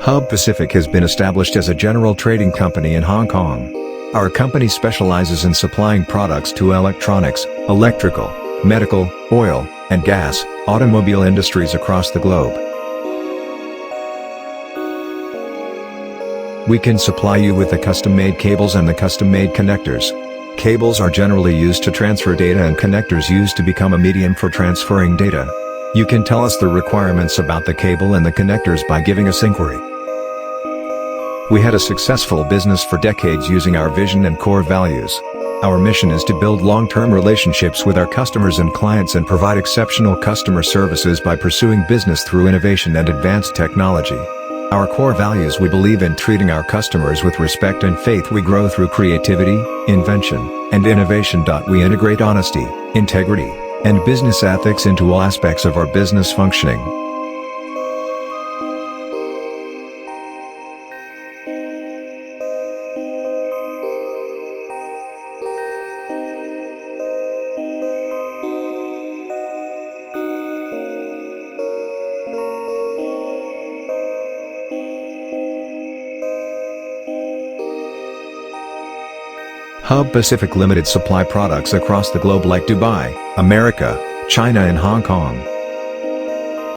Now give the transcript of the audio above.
Hub Pacific has been established as a general trading company in Hong Kong. Our company specializes in supplying products to electronics, electrical, medical, oil, and gas, automobile industries across the globe. We can supply you with the custom-made cables and the custom-made connectors. Cables are generally used to transfer data and connectors used to become a medium for transferring data. You can tell us the requirements about the cable and the connectors by giving us inquiry. We had a successful business for decades using our vision and core values. Our mission is to build long-term relationships with our customers and clients and provide exceptional customer services by pursuing business through innovation and advanced technology. Our core values: we believe in treating our customers with respect and faith. We grow through creativity, invention, and innovation. We integrate honesty, integrity, and business ethics into all aspects of our business functioning. Hub Pacific Limited supply products across the globe like Dubai, America, China and Hong Kong.